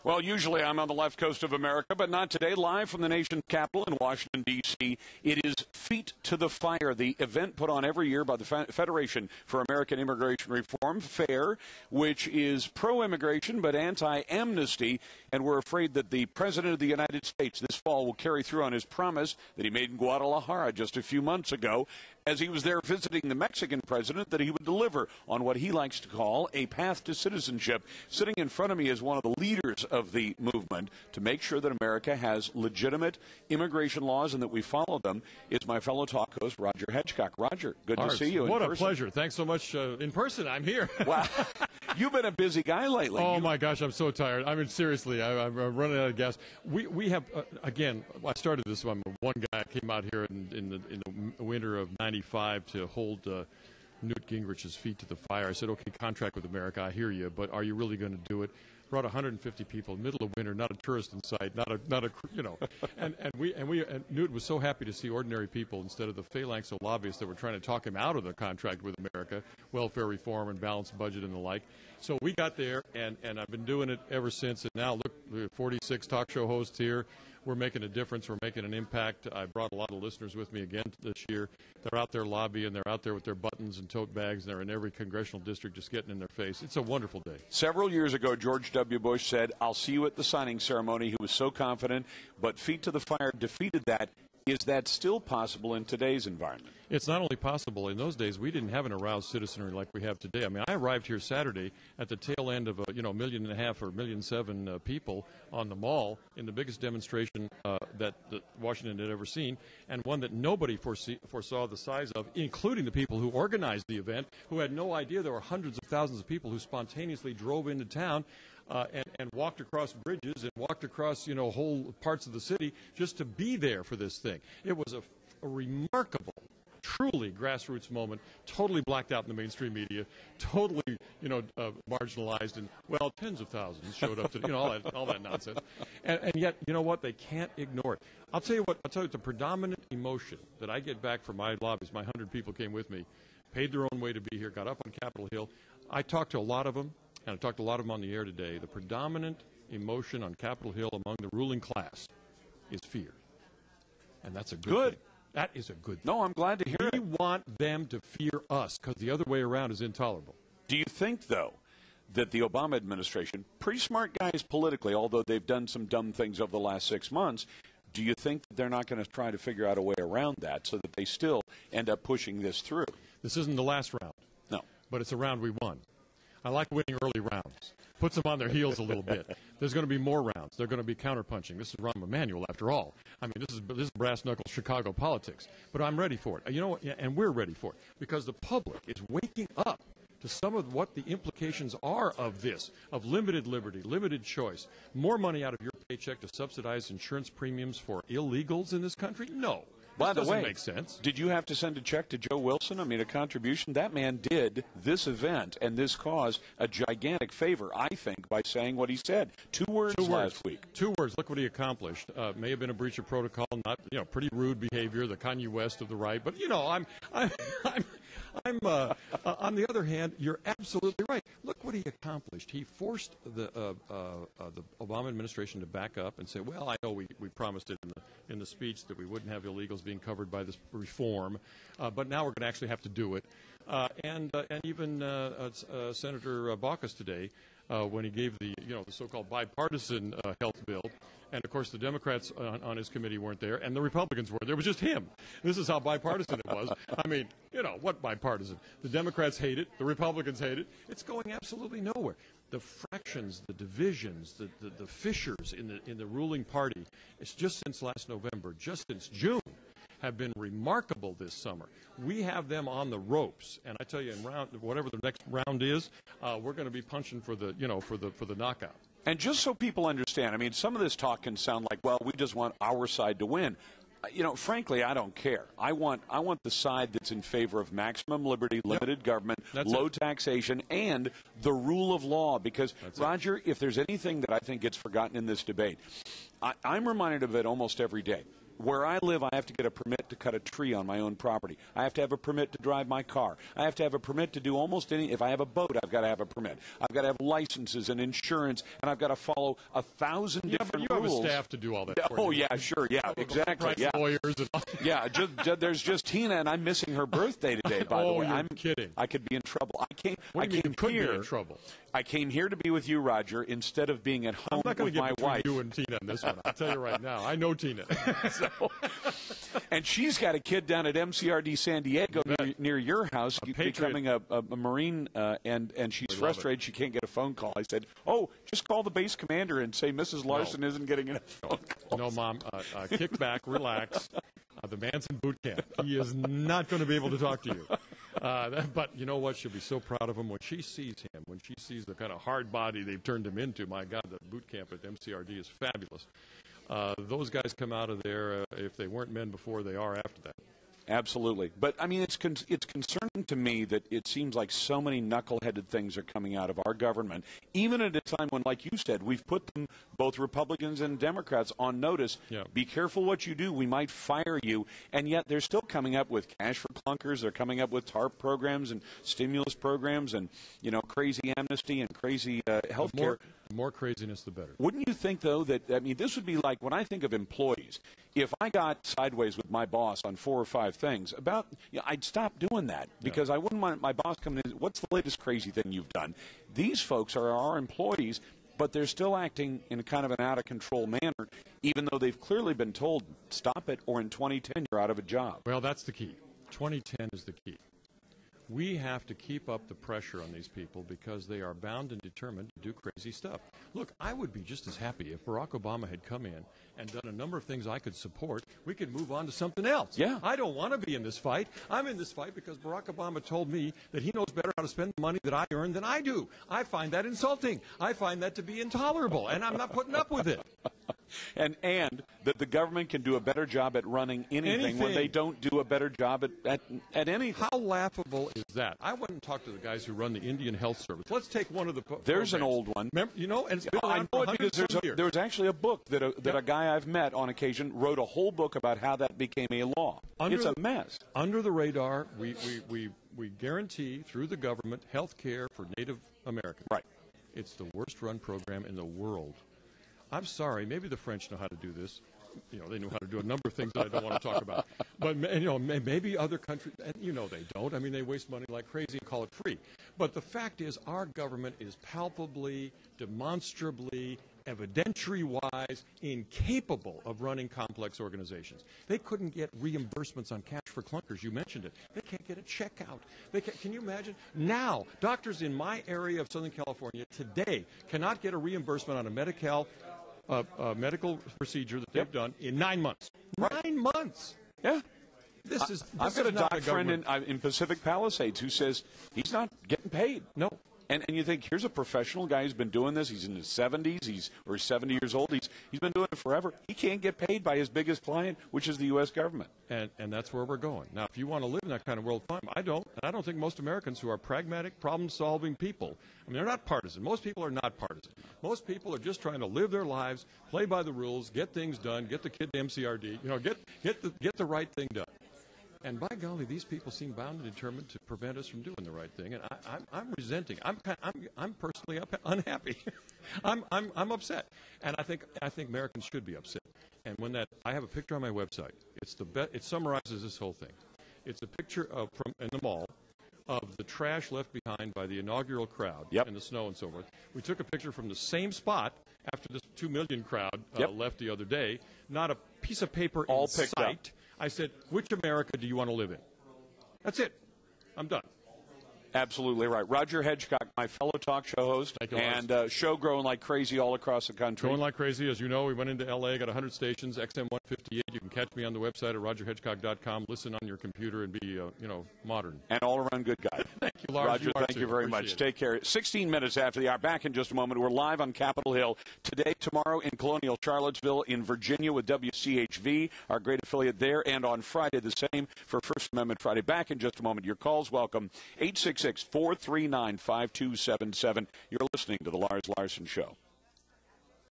Well, usually I'm on the left coast of America, but not today. Live from the nation's capital in Washington, D.C., it is Feet to the Fire, the event put on every year by the Federation for American Immigration Reform, FAIR, which is pro-immigration but anti-amnesty. And we're afraid that the President of the United States this fall will carry through on his promise that he made in Guadalajara just a few months ago as he was there visiting the Mexican president, that he would deliver on what he likes to call a path to citizenship. Sitting in front of me is one of the leaders of the movement to make sure that America has legitimate immigration laws and that we follow them. It's my fellow talk host, Roger Hedgecock. Roger, good to see you in person. What a pleasure. Thanks so much. In person, I'm here. Wow. You've been a busy guy lately. Oh, my gosh, I'm so tired. I mean, seriously, I'm running out of gas. We have, again, I started this one. One guy came out here in the winter of 95 to hold Newt Gingrich's feet to the fire. I said, okay, contract with America, I hear you, but are you really going to do it? Brought 150 people, middle of winter, not a tourist in sight, not a you know, and Newt was so happy to see ordinary people instead of the phalanx of lobbyists that were trying to talk him out of the contract with America, welfare reform and balanced budget and the like. So we got there, and I've been doing it ever since. And now look, we have 46 talk show hosts here. We're making a difference. We're making an impact. I brought a lot of listeners with me again this year. They're out there lobbying. They're out there with their buttons and tote bags. And they're in every congressional district just getting in their face. It's a wonderful day. Several years ago, George W. Bush said, I'll see you at the signing ceremony. He was so confident, but Feet to the Fire defeated that. Is that still possible in today's environment? It's not only possible. In those days, we didn't have an aroused citizenry like we have today. I mean, I arrived here Saturday at the tail end of a 1.5 million or 1.7 million people on the Mall in the biggest demonstration that Washington had ever seen, and one that nobody foresaw the size of, including the people who organized the event, who had no idea there were hundreds of thousands of people who spontaneously drove into town and walked across bridges and walked across, whole parts of the city just to be there for this thing. It was a remarkable, truly grassroots moment, totally blacked out in the mainstream media, totally, marginalized, and, well, tens of thousands showed up to, all that nonsense. And yet, you know what? They can't ignore it. I'll tell you the predominant emotion that I get back from my lobbies, my 100 people came with me, paid their own way to be here, got up on Capitol Hill. I talked to a lot of them. And I talked to a lot of them on the air today. The predominant emotion on Capitol Hill among the ruling class is fear. And that's a good thing. That is a good thing. No, I'm glad to hear it. We want them to fear us because the other way around is intolerable. Do you think, though, that the Obama administration, pretty smart guys politically, although they've done some dumb things over the last 6 months, do you think that they're not going to try to figure out a way around that so that they still end up pushing this through? This isn't the last round. No. But it's a round we won. I like winning early rounds. Puts them on their heels a little bit. There's going to be more rounds. They're going to be counterpunching. This is Rahm Emanuel, after all. I mean, this is brass-knuckle Chicago politics. But I'm ready for it. You know what? And we're ready for it because the public is waking up to some of what the implications are of this, of limited liberty, limited choice, more money out of your paycheck to subsidize insurance premiums for illegals in this country? No. By the way, make sense. Did you have to send a check to Joe Wilson? I mean, a contribution? That man did this event and this cause a gigantic favor, I think, by saying what he said. Two words last week. 2 words. Look what he accomplished. May have been a breach of protocol, not pretty rude behavior, the Kanye West of the right. But I'm on the other hand, you're absolutely right. Look what he accomplished. He forced the Obama administration to back up and say, well, I know we promised it in the speech that we wouldn't have illegals being covered by this reform, but now we're going to actually have to do it. And even Senator Baucus today, when he gave the so-called bipartisan health bill, and of course the Democrats on his committee weren't there, and the Republicans were there. It was just him. This is how bipartisan it was. I mean, what bipartisan? The Democrats hate it. The Republicans hate it. It's going absolutely nowhere. The fractions, the divisions, the fissures in the ruling party, it's just since last November, just since June, have been remarkable this summer. We have them on the ropes, and I tell you, in whatever the next round is, we're going to be punching for the knockout. And just so people understand, I mean, some of this talk can sound like, well, we just want our side to win. Frankly, I don't care. I want the side that's in favor of maximum liberty, limited government, low taxation, and the rule of law. Because, Roger, if there's anything that I think gets forgotten in this debate, I'm reminded of it almost every day. Where I live, I have to get a permit to cut a tree on my own property. I have to have a permit to drive my car. I have to have a permit to do almost any. If I have a boat, I've got to have a permit. I've got to have licenses and insurance, and I've got to follow 1,000 different but you rules. have a staff to do all that. Oh yeah, sure, yeah, exactly. Yeah, lawyers and all. Yeah. There's just Tina, and I'm missing her birthday today. By the way, I'm kidding. I could be in trouble. I came Be here. in trouble? I came here to be with you, Roger, instead of being at home with my wife. You and Tina in this one. I'll tell you right now. I know Tina. And she's got a kid down at MCRD San Diego near your house, becoming a Marine, and she's frustrated she can't get a phone call. I said, just call the base commander and say Mrs. Larson isn't getting enough phone calls. No, Mom, kick back, relax. The man's in boot camp. He is not going to be able to talk to you. But you know what? She'll be so proud of him when she sees him, when she sees the kind of hard body they've turned him into. My God, the boot camp at MCRD is fabulous. Those guys come out of there, if they weren't men before, they are after that. Absolutely. But, I mean, it's concerning to me that it seems like so many knuckleheaded things are coming out of our government, even at a time when, like you said, we've put them, both Republicans and Democrats, on notice. Yeah. Be careful what you do. We might fire you. And yet they're still coming up with cash for clunkers. They're coming up with TARP programs and stimulus programs and, crazy amnesty and crazy health care. The more craziness, the better. Wouldn't you think, though, that, this would be like when I think of employees, if I got sideways with my boss on 4 or 5 things, I'd stop doing that because I wouldn't want my boss coming in, what's the latest crazy thing you've done? These folks are our employees, but they're still acting in kind of an out-of-control manner, even though they've clearly been told, stop it, or in 2010, you're out of a job. Well, that's the key. 2010 is the key. We have to keep up the pressure on these people because they are bound and determined to do crazy stuff. Look, I would be just as happy if Barack Obama had come in and done a number of things I could support. We could move on to something else. Yeah. I don't want to be in this fight. I'm in this fight because Barack Obama told me that he knows better how to spend the money that I earn than I do. I find that insulting. I find that to be intolerable, and I'm not putting up with it. And that the government can do a better job at running anything when they don't do a better job at anything. How laughable is that? I went and talked to the guys who run the Indian Health Service. Let's take one of the There's programs. an old one. Remember, and it's been around I know for it because there was actually a book that a guy I've met on occasion wrote a whole book about how that became a law. It's a mess. Under the radar, we guarantee through the government health care for Native Americans. Right. It's the worst run program in the world. I'm sorry, maybe the French know how to do this. They know how to do a number of things that I don't want to talk about. But, maybe other countries, and they don't. I mean, they waste money like crazy and call it free. But the fact is our government is palpably, demonstrably, evidentiary-wise incapable of running complex organizations. They couldn't get reimbursements on cash for clunkers. You mentioned it. They can't get a check out. Can you imagine? Now, doctors in my area of Southern California today cannot get a reimbursement on a medical procedure that they've done in 9 months. Right. 9 months. Yeah. I've got a doc friend in Pacific Palisades who says he's not getting paid. No. And you think, here's a professional guy who's been doing this. He's in his 70s. Or he's 70 years old. He's been doing it forever. He can't get paid by his biggest client, which is the U.S. government. And that's where we're going. Now, if you want to live in that kind of world, fine. I don't. And I don't think most Americans who are pragmatic, problem-solving people, they're not partisan. Most people are not partisan. Most people are just trying to live their lives, play by the rules, get things done, get the kid to MCRD, get the right thing done. And by golly, these people seem bound and determined to prevent us from doing the right thing. And I'm resenting. I'm personally unhappy. I'm upset. And I think Americans should be upset. And when I have a picture on my website. It summarizes this whole thing. It's a picture in the mall of the trash left behind by the inaugural crowd in the snow and so forth. We took a picture from the same spot after this 2 million crowd left the other day. Not a piece of paper all in picked sight. Up. I said, which America do you want to live in? That's it. I'm done. Absolutely right. Roger Hedgecock, my fellow talk show host, and show growing like crazy all across the country. Growing like crazy. As you know, we went into L.A., got 100 stations, XM 158. You can catch me on the website at rogerhedgecock.com. Listen on your computer and be, modern. And all-around good guy. Thank you, Lars. Roger, thank you very much. Take care. 16 minutes after the hour. Back in just a moment. We're live on Capitol Hill. Today, tomorrow in Colonial Charlottesville, in Virginia with WCHV, our great affiliate there. And on Friday, the same for First Amendment Friday. Back in just a moment. Your calls welcome. 866-439-5277. You're listening to The Lars Larson Show.